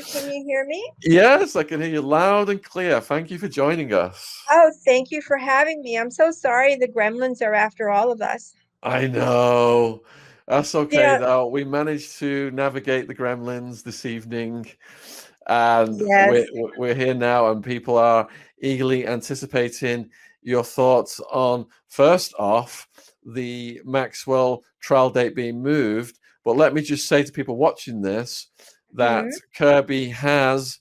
Can you hear me? Yes, I can hear you loud and clear. Thank you for joining us. Oh, thank you for having me. I'm so sorry the gremlins are after all of us. I know. That's You okay know, though. We managed to navigate the gremlins this evening, and we're yes. we're here now, and people are eagerly anticipating your thoughts on, first off, the Maxwell trial date being moved. But let me just say to people watching this that Hmm. Kirby has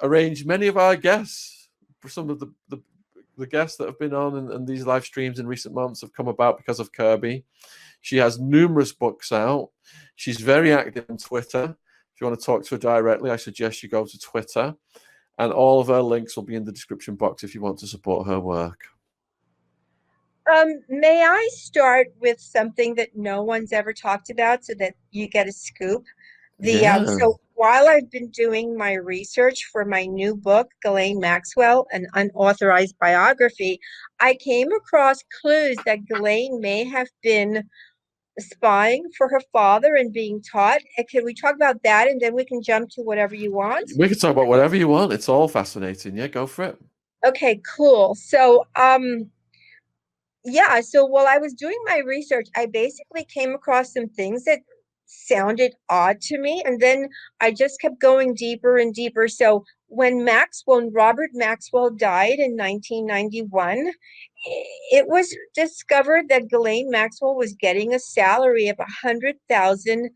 arranged many of our guests. For some of the guests that have been on and these live streams in recent months have come about because of Kirby. She has numerous books out. She's very active on Twitter. If you want to talk to her directly, I suggest you go to Twitter. And all of her links will be in the description box if you want to support her work. May I start with something that no one's ever talked about so that you get a scoop? Yeah. So while I've been doing my research for my new book, Ghislaine Maxwell, an unauthorized biography, I came across clues that Ghislaine may have been spying for her father and being taught. Can we talk about that and then we can jump to whatever you want? We can talk about whatever you want. It's all fascinating. Yeah, go for it. Okay, cool. So while I was doing my research, I basically came across some things that sounded odd to me, and then I just kept going deeper and deeper. So when Robert Maxwell died in 1991, it was discovered that Ghislaine Maxwell was getting a salary of £100,000.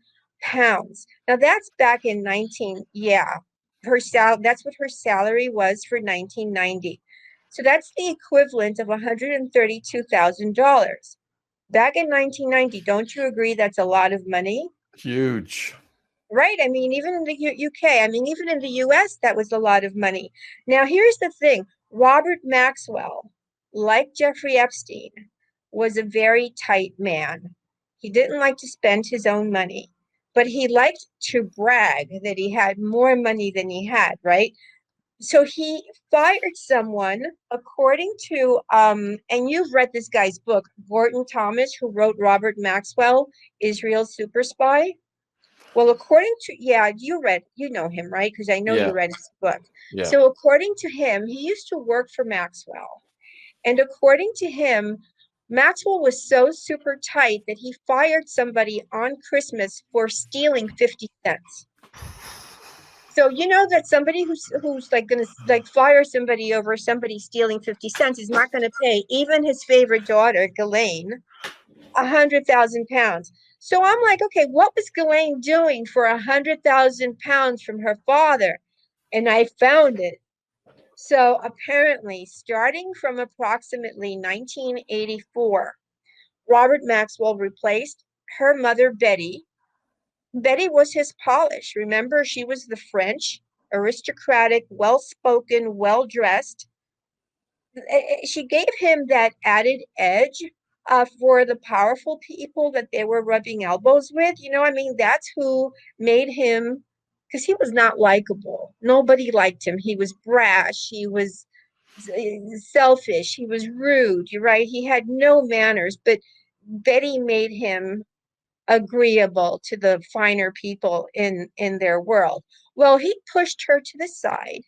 Now that's back in 19, yeah, that's what her salary was for 1990. So that's the equivalent of $132,000. Back in 1990, don't you agree that's a lot of money? Huge. Right. I mean, even in the UK, I mean, even in the US, that was a lot of money. Now, here's the thing. Robert Maxwell, like Jeffrey Epstein, was a very tight man. He didn't like to spend his own money, but he liked to brag that he had more money than he had, right? So he fired someone according to and you've read this guy's book, Gordon Thomas, who wrote Robert Maxwell, Israel's Super Spy. Well, according to, yeah, you know him, right? Because I know you Yeah. read his book. Yeah. So according to him, he used to work for Maxwell. And according to him, Maxwell was so super tight that he fired somebody on Christmas for stealing 50 cents. So you know that somebody who's like gonna like fire somebody over somebody stealing 50 cents is not gonna pay even his favorite daughter, Ghislaine, £100,000. So I'm like, okay, what was Ghislaine doing for £100,000 from her father? And I found it. So apparently, starting from approximately 1984, Robert Maxwell replaced her mother, Betty. Betty was his polish. Remember, she was the French, aristocratic, well spoken, well dressed. She gave him that added edge for the powerful people that they were rubbing elbows with. I mean, that's who made him, because he was not likable. Nobody liked him. He was brash. He was selfish. He was rude. You're right. He had no manners, but Betty made him agreeable to the finer people in their world. Well, he pushed her to the side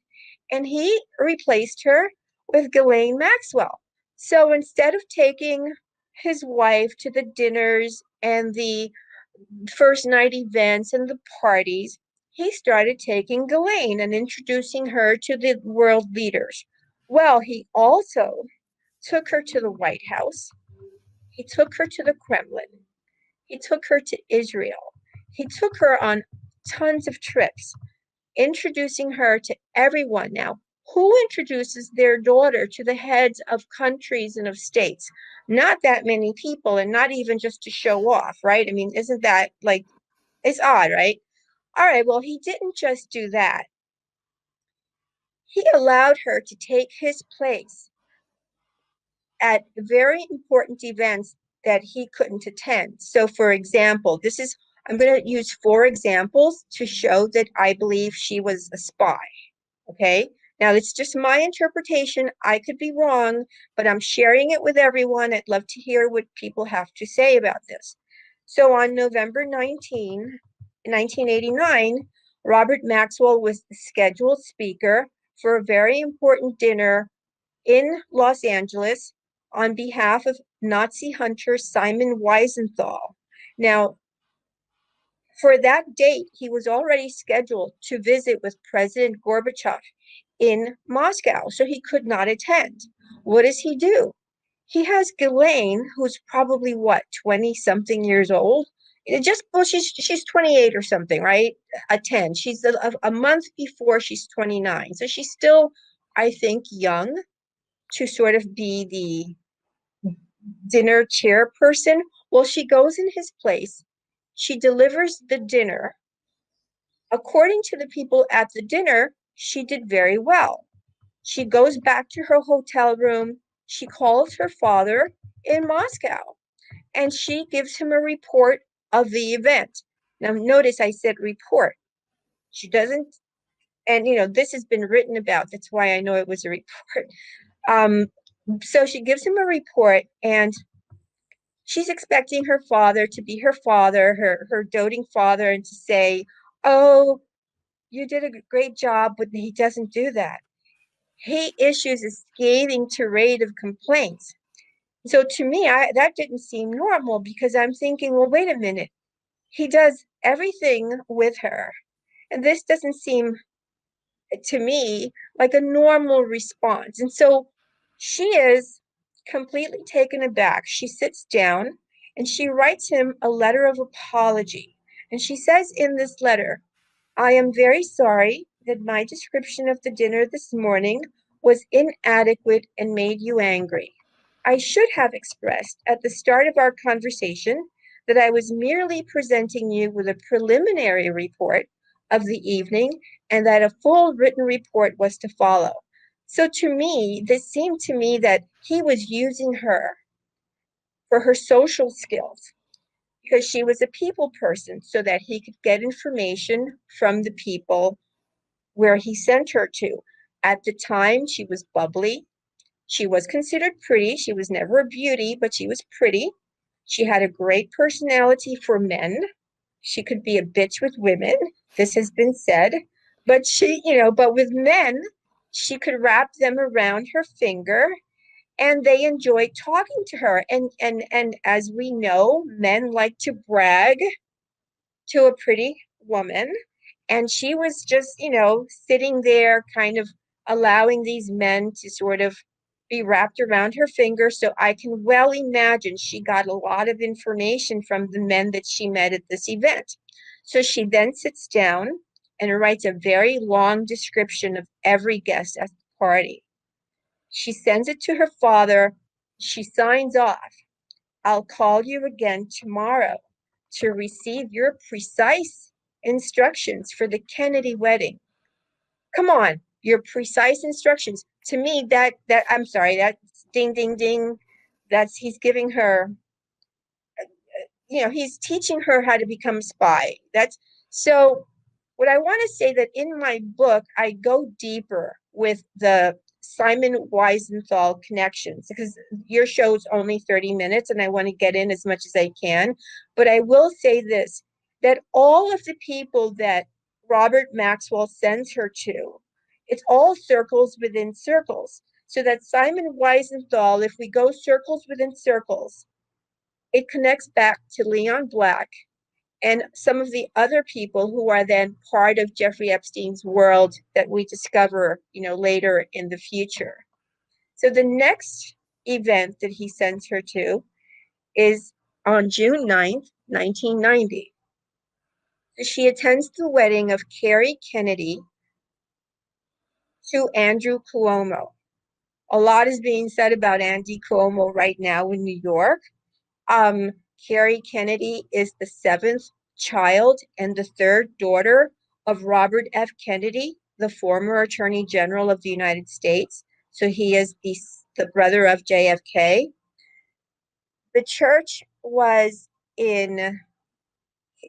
and he replaced her with Ghislaine Maxwell. So instead of taking his wife to the dinners and the first night events and the parties, he started taking Ghislaine and introducing her to the world leaders. Well, he also took her to the White House. He took her to the Kremlin. He took her to Israel. He took her on tons of trips, introducing her to everyone. Now, who introduces their daughter to the heads of countries and of states? Not that many people, and not even just to show off, right? I mean, isn't that like, it's odd, right? All right, well, he didn't just do that. He allowed her to take his place at very important events that he couldn't attend. So, for example, I'm going to use 4 examples to show that I believe she was a spy. Okay. Now, it's just my interpretation. I could be wrong, but I'm sharing it with everyone. I'd love to hear what people have to say about this. So, on November 19, 1989, Robert Maxwell was the scheduled speaker for a very important dinner in Los Angeles on behalf of Nazi hunter Siman Wiesenthal. Now, for that date, he was already scheduled to visit with President Gorbachev in Moscow, so he could not attend. What does he do? He has Ghislaine, who's probably what, 20 something years old. Well, she's 28 or something, right? Attend. She's a month before she's 29. So she's still, I think, young to sort of be the dinner chairperson. Well, she goes in his place. She delivers the dinner. According to the people at the dinner, she did very well. She goes back to her hotel room. She calls her father in Moscow and she gives him a report of the event. Now, notice I said report. She doesn't, and this has been written about. That's why I know it was a report. Um, so she gives him a report, and she's expecting her father to be her father, her doting father, and to say, "Oh, you did a great job," but he doesn't do that. He issues a scathing tirade of complaints. So to me, that didn't seem normal because I'm thinking, well, wait a minute. He does everything with her. And this doesn't seem to me like a normal response. And so she is completely taken aback. She sits down and she writes him a letter of apology. And she says in this letter, I am very sorry that my description of the dinner this morning was inadequate and made you angry. I should have expressed at the start of our conversation that I was merely presenting you with a preliminary report of the evening and that a full written report was to follow. So to me, this seemed to me that he was using her for her social skills because she was a people person so that he could get information from the people where he sent her to. At the time, she was bubbly. She was considered pretty. She was never a beauty, but she was pretty. She had a great personality for men. She could be a bitch with women. This has been said. But but with men, she could wrap them around her finger and they enjoyed talking to her. And as we know, men like to brag to a pretty woman. And she was just, sitting there kind of allowing these men to sort of be wrapped around her finger. So I can well imagine she got a lot of information from the men that she met at this event. So she then sits down and writes a very long description of every guest at the party. She sends it to her father. She signs off. I'll call you again tomorrow to receive your precise instructions for the Kennedy wedding. Come on, your precise instructions. To me, that I'm sorry, that's ding ding ding. That's he's giving her, he's teaching her how to become a spy. That's so what I want to say that in my book, I go deeper with the Siman Wiesenthal connections because your show's only 30 minutes and I want to get in as much as I can. But I will say this, that all of the people that Robert Maxwell sends her to, it's all circles within circles. So that Siman Wiesenthal, if we go circles within circles, it connects back to Leon Black and some of the other people who are then part of Jeffrey Epstein's world that we discover, later in the future. So the next event that he sends her to is on June 9th, 1990. She attends the wedding of Carrie Kennedy to Andrew Cuomo. A lot is being said about Andy Cuomo right now in New York. Carrie Kennedy is the seventh child and the third daughter of Robert F. Kennedy, the former Attorney General of the United States. So he is the brother of JFK. The church was in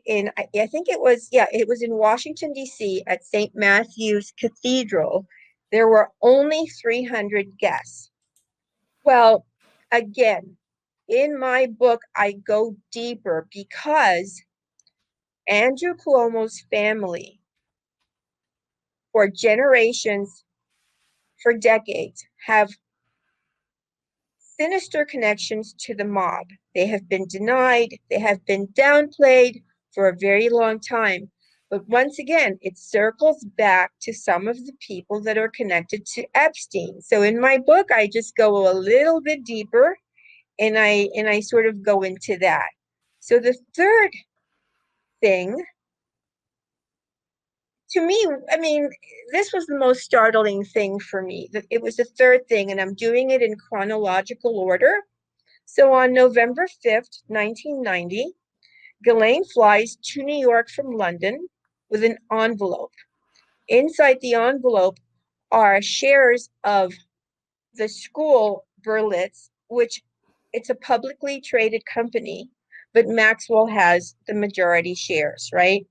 I think it was in Washington, D.C. at St. Matthew's Cathedral. There were only 300 guests. Well, again, in my book, I go deeper because Andrew Cuomo's family for generations, for decades, have sinister connections to the mob. They have been denied, they have been downplayed for a very long time. But once again, it circles back to some of the people that are connected to Epstein. So in my book, I just go a little bit deeper and I sort of go into that. So the third thing, to me, I mean, this was the most startling thing for me. That it was the third thing, and I'm doing it in chronological order. So on November 5th, 1990, Ghislaine flies to New York from London with an envelope. Inside the envelope are shares of the school Berlitz, which it's a publicly traded company, but Maxwell has the majority shares, right?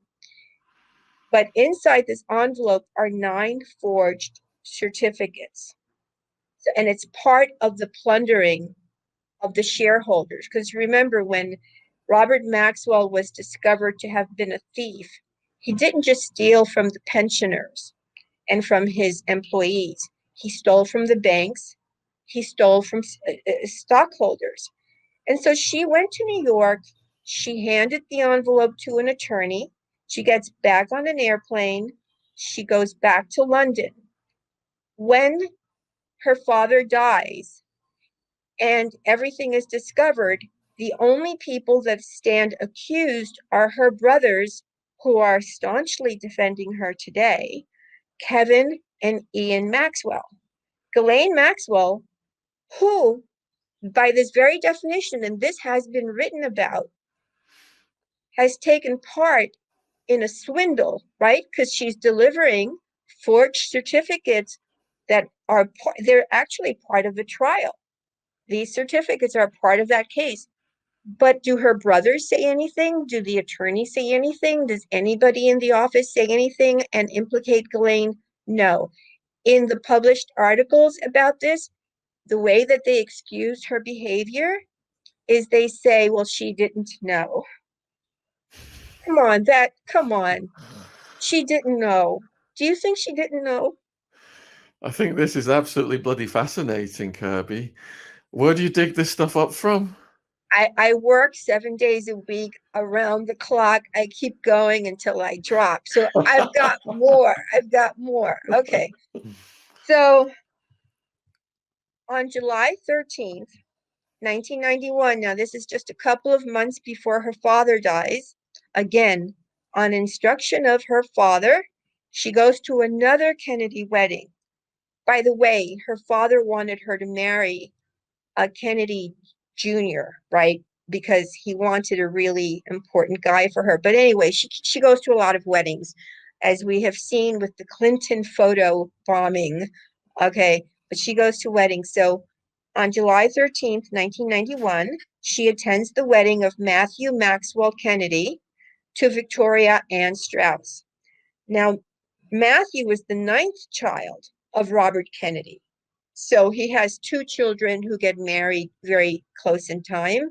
But inside this envelope are 9 forged certificates. So, and it's part of the plundering of the shareholders. Because remember, when Robert Maxwell was discovered to have been a thief, he didn't just steal from the pensioners and from his employees. He stole from the banks. He stole from stockholders. And so she went to New York. She handed the envelope to an attorney. She gets back on an airplane. She goes back to London. When her father dies and everything is discovered, the only people that stand accused are her brothers, who are staunchly defending her today, Kevin and Ian Maxwell. Ghislaine Maxwell, who, by this very definition, and this has been written about, has taken part in a swindle, right? Because she's delivering forged certificates that are, they're actually part of the trial. These certificates are part of that case. But do her brothers say anything? Do the attorneys say anything? Does anybody in the office say anything and implicate Ghislaine? No. In the published articles about this, the way that they excuse her behavior is they say, well, she didn't know. Come on. She didn't know. Do you think she didn't know? I think this is absolutely bloody fascinating, Kirby. Where do you dig this stuff up from? I work 7 days a week around the clock. I keep going until I drop. So I've got more. I've got more. Okay. So on July 13th, 1991, now this is just a couple of months before her father dies, again, on instruction of her father, she goes to another Kennedy wedding. By the way, her father wanted her to marry a Kennedy Jr., right? Because he wanted a really important guy for her. But anyway, she goes to a lot of weddings, as we have seen with the Clinton photo bombing. Okay, but she goes to weddings. So on July 13th, 1991, she attends the wedding of Matthew Maxwell Kennedy to Victoria Ann Strauss. Now, Matthew was the 9th child of Robert Kennedy. So he has 2 children who get married very close in time.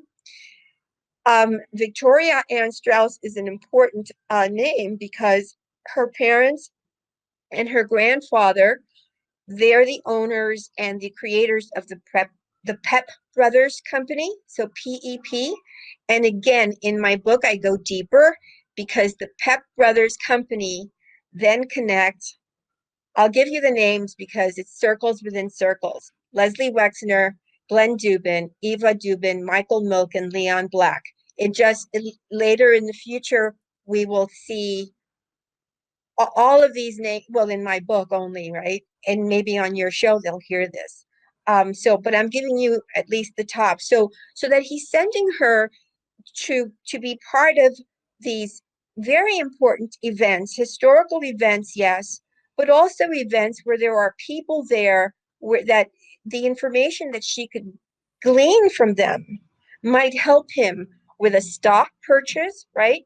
Victoria Ann Strauss is an important name because her parents and her grandfather, they're the owners and the creators of the Pep Brothers Company, so PEP. And again, in my book, I go deeper because the Pep Brothers Company then connects. I'll give you the names because it's circles within circles. Leslie Wexner, Glenn Dubin, Eva Dubin, Michael Milk, and Leon Black. Later in the future, we will see all of these names, well, in my book only, right? And maybe on your show, they'll hear this. But I'm giving you at least the top. So that he's sending her to be part of these very important events, historical events, yes, but also events where there are people there where that the information that she could glean from them might help him with a stock purchase, right?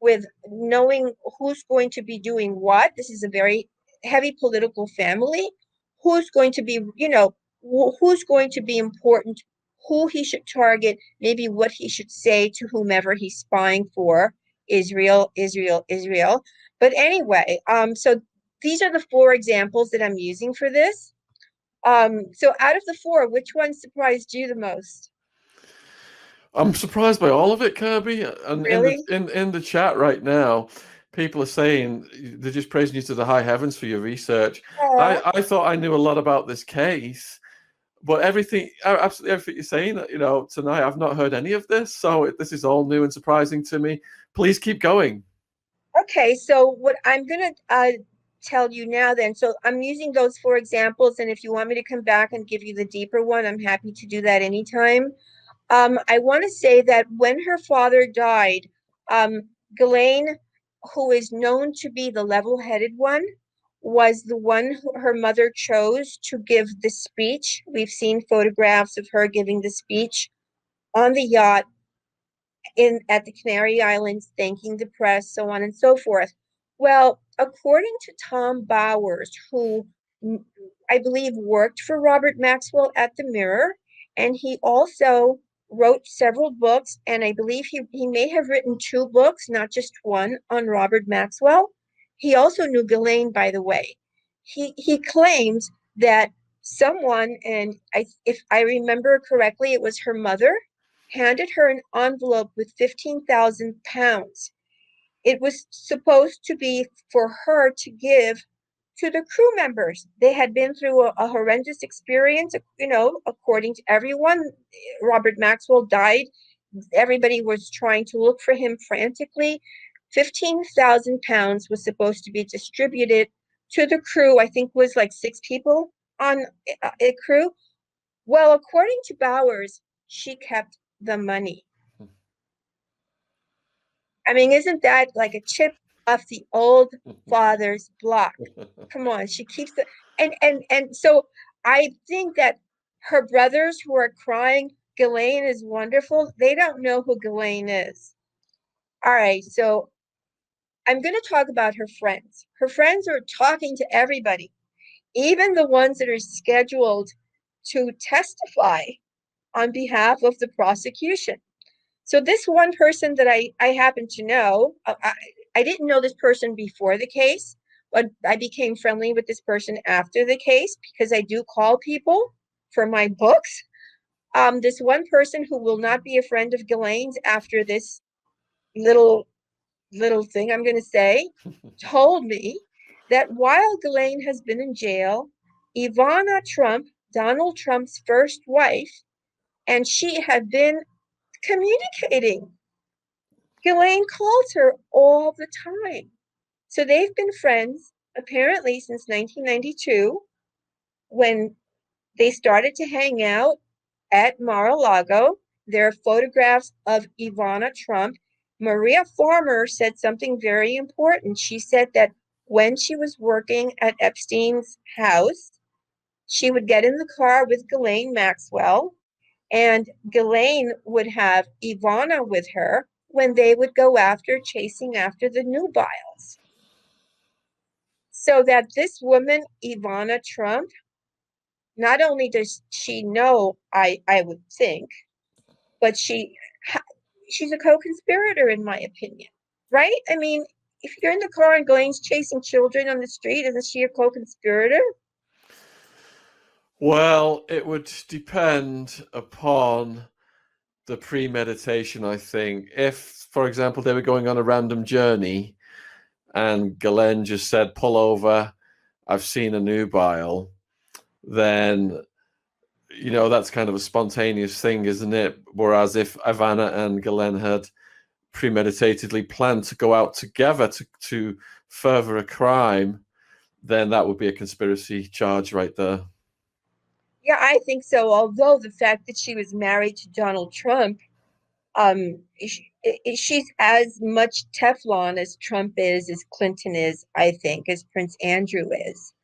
With knowing who's going to be doing what. This is a very heavy political family. Who's going to be, who's going to be important, who he should target, maybe what he should say to whomever he's spying for. Israel. But anyway, so these are the 4 examples that I'm using for this. So out of the 4, which one surprised you the most? I'm surprised by all of it, Kirby. And Really? in the chat right now, people are saying they're just praising you to the high heavens for your research. I thought I knew a lot about this case, but absolutely everything you're saying, tonight, I've not heard any of this. So this is all new and surprising to me. Please keep going. Okay, so what I'm going to tell you now then, so I'm using those 4 examples, and if you want me to come back and give you the deeper one, I'm happy to do that anytime. I want to say that when her father died, Ghislaine, who is known to be the level-headed one, was the one who her mother chose to give the speech. We've seen photographs of her giving the speech on the yacht at the Canary Islands, thanking the press, so on and so forth. Well, according to Tom Bowers, who I believe worked for Robert Maxwell at the Mirror, and he also wrote several books, and I believe he may have written 2 books, not just one, on Robert Maxwell. He also knew Ghislaine, by the way. He claims that someone, and if I remember correctly, it was her mother, handed her an envelope with 15,000 pounds. It was supposed to be for her to give to the crew members. They had been through a horrendous experience, according to everyone. Robert Maxwell died. Everybody was trying to look for him frantically. 15,000 pounds was supposed to be distributed to the crew. I think was like 6 people on a crew. Well, according to Bowers, she kept the money. I mean, isn't that like a chip off the old father's block? Come on, she keeps it. And so I think that her brothers who are crying, Ghislaine is wonderful, they don't know who Ghislaine is. All right, so I'm going to talk about her friends. Her friends are talking to everybody, even the ones that are scheduled to testify on behalf of the prosecution. So this one person that I happen to know, I didn't know this person before the case, but I became friendly with this person after the case because I do call people for my books. This one person who will not be a friend of Ghislaine's after this little thing I'm going to say, told me that while Ghislaine has been in jail, Ivana Trump, Donald Trump's first wife, and she had been communicating. Ghislaine calls her all the time. So they've been friends apparently since 1992 when they started to hang out at Mar-a-Lago. There are photographs of Ivana Trump. Maria Farmer said something very important. She said that when she was working at Epstein's house, she would get in the car with Ghislaine Maxwell, and Ghislaine would have Ivana with her when they would go chasing after the nubiles. So that this woman, Ivana Trump, not only does she know, I would think, but she's a co-conspirator in my opinion, right? I mean, if you're in the car and Glaine's chasing children on the street, isn't she a co-conspirator? Well, it would depend upon the premeditation, I think. If, for example, they were going on a random journey and Ghislaine just said, pull over, I've seen a nubile, then, that's kind of a spontaneous thing, isn't it? Whereas if Ivana and Ghislaine had premeditatedly planned to go out together to further a crime, then that would be a conspiracy charge right there. Yeah, I think so. Although the fact that she was married to Donald Trump, she's as much Teflon as Trump is, as Clinton is, I think, as Prince Andrew is.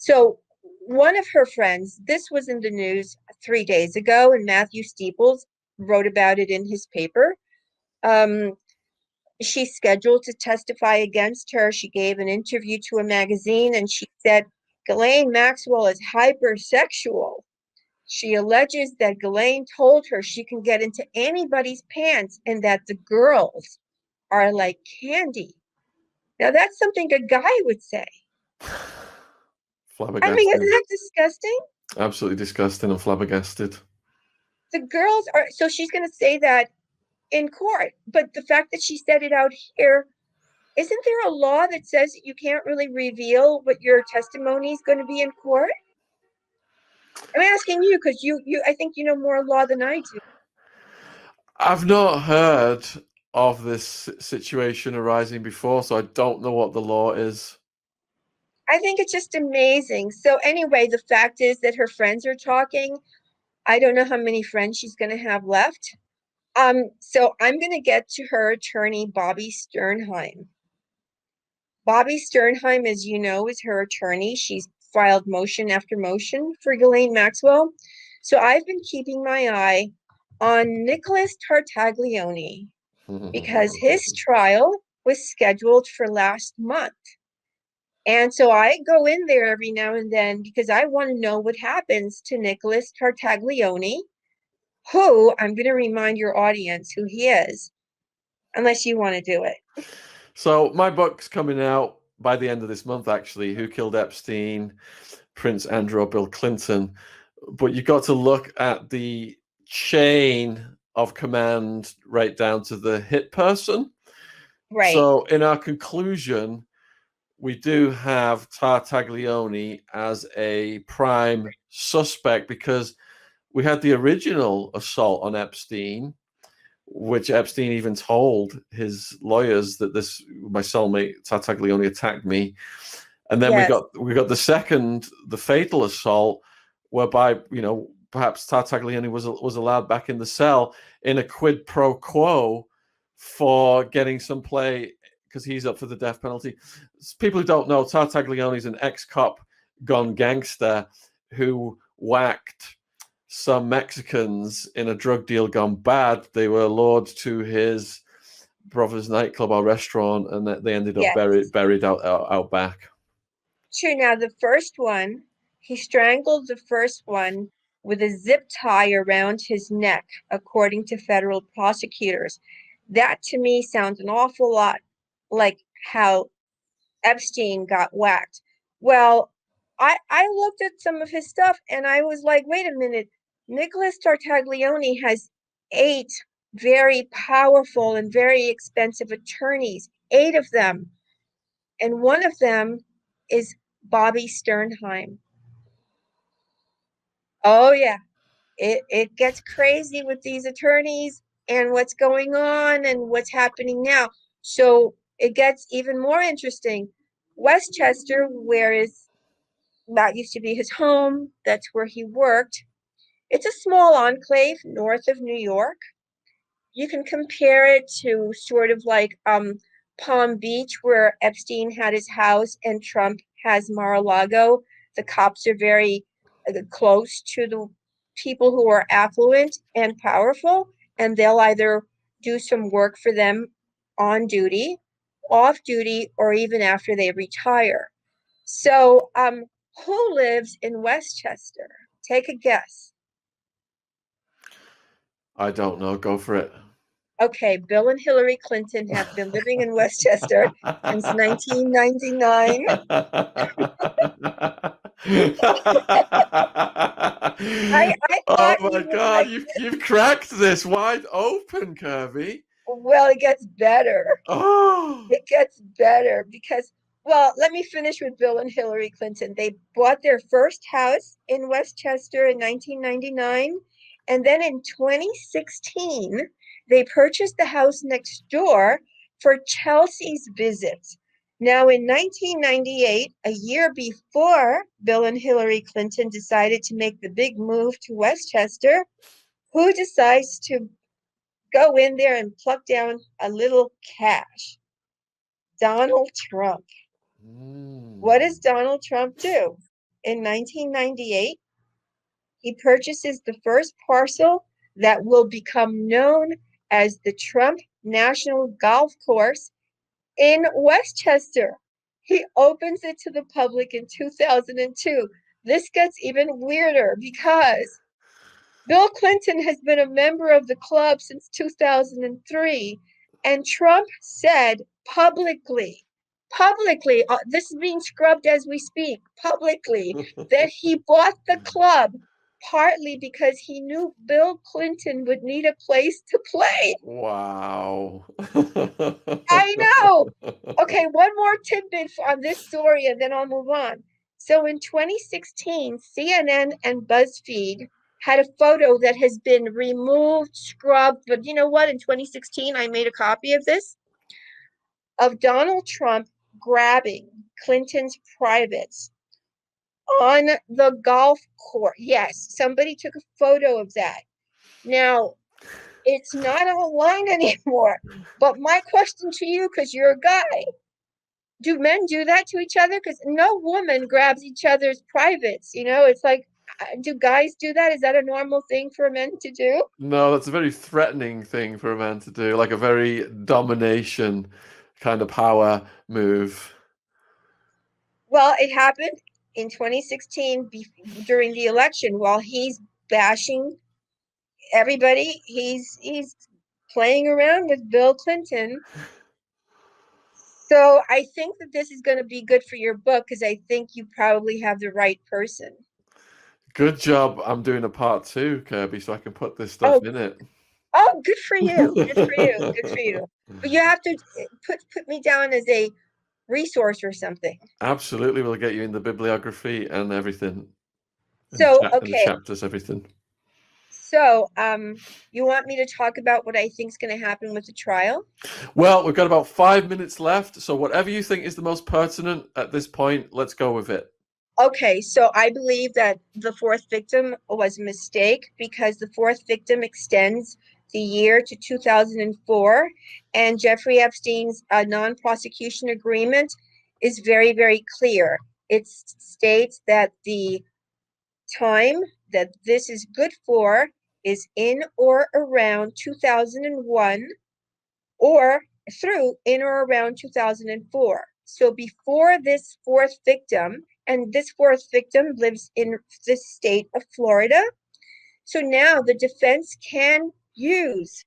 So one of her friends, this was in the news 3 days ago, and Matthew Steeples wrote about it in his paper. She's scheduled to testify against her. She gave an interview to a magazine, and she said Ghislaine Maxwell is hypersexual. She alleges that Ghislaine told her she can get into anybody's pants and that the girls are like candy. Now that's something a guy would say. I mean, isn't Flabbergasted. that disgusting? Absolutely disgusting and flabbergasted. The girls are, so she's going to say that in court, but the fact that she said it out here, isn't there a law that says that you can't really reveal what your testimony is going to be in court? I'm asking you because I think you know more law than I do. I've not heard of this situation arising before, so I don't know what the law is. I think it's just amazing. So anyway, the fact is that her friends are talking. I don't know how many friends she's going to have left. So I'm going to get to her attorney, Bobby Sternheim. Bobby Sternheim, as you know, is her attorney. She's filed motion after motion for Ghislaine Maxwell. So I've been keeping my eye on Nicholas Tartaglione because his trial was scheduled for last month. And so I go in there every now and then because I want to know what happens to Nicholas Tartaglione, who I'm going to remind your audience who he is, unless you want to do it. So my book's coming out by the end of this month, actually. Who Killed Epstein, Prince Andrew, Bill Clinton. But you got to look at the chain of command right down to the hit person. Right. So in our conclusion, we do have Tartaglione as a prime suspect because we had the original assault on Epstein, which Epstein even told his lawyers that my cellmate Tartaglione attacked me. And then Yes. we got the second, the fatal assault, whereby perhaps Tartaglione was allowed back in the cell in a quid pro quo for getting some play because he's up for the death penalty. People who don't know, Tartaglione is an ex-cop gone gangster who whacked some Mexicans in a drug deal gone bad. They were lured to his brother's nightclub or restaurant, and they ended up buried out back. True. Now, the first one, he strangled the first one with a zip tie around his neck, according to federal prosecutors. That to me sounds an awful lot like how Epstein got whacked. Well, I looked at some of his stuff and I was like, wait a minute, Nicholas Tartaglione has 8 very powerful and very expensive attorneys, 8 of them. And one of them is Bobby Sternheim. Oh yeah, it gets crazy with these attorneys and what's going on and what's happening now. So it gets even more interesting. Westchester, that used to be his home, that's where he worked. It's a small enclave north of New York. You can compare it to sort of like Palm Beach, where Epstein had his house and Trump has Mar-a-Lago. The cops are very close to the people who are affluent and powerful, and they'll either do some work for them on duty, off duty, or even after they retire. So, who lives in Westchester? Take a guess. I don't know. Go for it. Okay, Bill and Hillary Clinton have been living in Westchester since 1999. I Oh thought my you would God, like you've cracked this wide open, Kirby. Well, it gets better. Oh, It gets better because, well, let me finish with Bill and Hillary Clinton. They bought their first house in Westchester in 1999. And then in 2016, they purchased the house next door for Chelsea's visit. Now, in 1998, a year before Bill and Hillary Clinton decided to make the big move to Westchester, who decides to go in there and pluck down a little cash? Donald Trump. What does Donald Trump do? In 1998, he purchases the first parcel that will become known as the Trump National Golf Course in Westchester. He opens it to the public in 2002. This gets even weirder because Bill Clinton has been a member of the club since 2003, and Trump said publicly publicly, this is being scrubbed as we speak, publicly, that he bought the club partly because he knew Bill Clinton would need a place to play. Wow. I know. Okay, one more tidbit on this story and then I'll move on. So in 2016, CNN and BuzzFeed had a photo that has been removed, scrubbed, but you know what? In 2016, I made a copy of this, of Donald Trump grabbing Clinton's privates on the golf course. Yes, somebody took a photo of that. Now, it's not online anymore. But my question to you, because you're a guy, do men do that to each other? Because no woman grabs each other's privates. It's like, do guys do that? Is that a normal thing for men to do? No, that's a very threatening thing for a man to do, like a very domination kind of power move. Well, it happened in 2016 during the election while he's bashing everybody. He's playing around with Bill Clinton. So I think that this is going to be good for your book because I think you probably have the right person. Good job. I'm doing a part 2, Kirby, so I can put this stuff Oh, in it. oh, good for you. Good for you. Good for you. But you have to put me down as a resource or something. Absolutely, we'll get you in the bibliography and everything. So, And the okay. chapters, everything. So, you want me to talk about what I think is going to happen with the trial? Well, we've got about 5 minutes left, so whatever you think is the most pertinent at this point, let's go with it. Okay, so I believe that the fourth victim was a mistake because the fourth victim extends the year to 2004, and Jeffrey Epstein's non-prosecution agreement is very, very clear. It states that the time that this is good for is in or around 2001 or through in or around 2004. So before this fourth victim, and this fourth victim lives in the state of Florida. So now the defense can use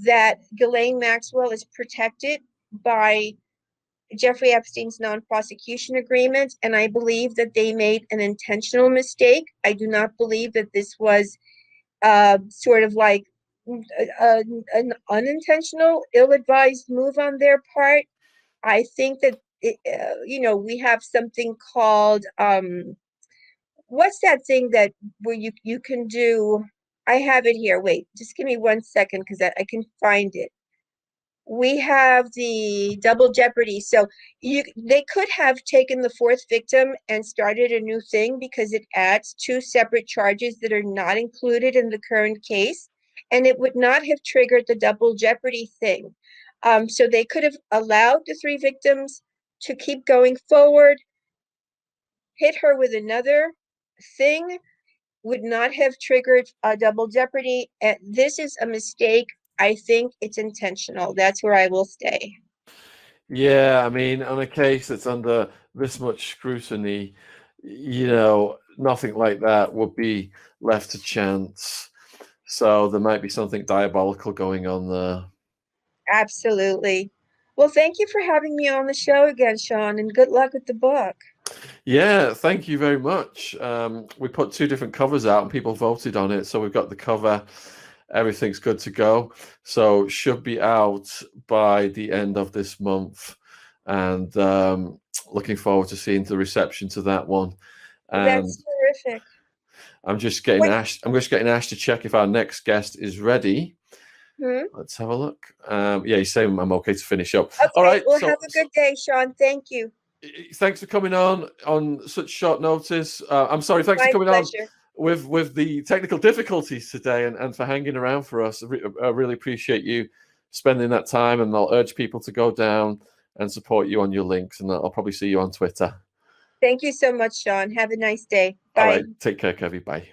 that Ghislaine Maxwell is protected by Jeffrey Epstein's non-prosecution agreement, and I believe that they made an intentional mistake. I do not believe that this was sort of like an unintentional, ill-advised move on their part. I think that we have something called what's that thing that where you can do? I have it here. Wait, just give me 1 second because I can find it. We have the double jeopardy. So they could have taken the fourth victim and started a new thing because it adds 2 separate charges that are not included in the current case, and it would not have triggered the double jeopardy thing. So they could have allowed the 3 victims to keep going forward, hit her with another thing, would not have triggered a double jeopardy. And this is a mistake. I think it's intentional. That's where I will stay. Yeah, I mean, on a case that's under this much scrutiny, nothing like that would be left to chance. So there might be something diabolical going on there. Absolutely. Well, thank you for having me on the show again, Shaun, and good luck with the book. Yeah, thank you very much. We put 2 different covers out and people voted on it. So we've got the cover, everything's good to go. So should be out by the end of this month. And looking forward to seeing the reception to that one. And that's terrific. I'm just getting Ash to check if our next guest is ready. Let's have a look. Yeah, he's saying I'm okay to finish up. Okay, all right. Well, have a good day, Shaun. Thank you. Thanks for coming on such short notice. I'm sorry. Thanks for coming pleasure. on with the technical difficulties today and for hanging around for us. I really appreciate you spending that time, and I'll urge people to go down and support you on your links, and I'll probably see you on Twitter. Thank you so much, Shaun. Have a nice day. Bye. All right. Take care, Kevy. Bye.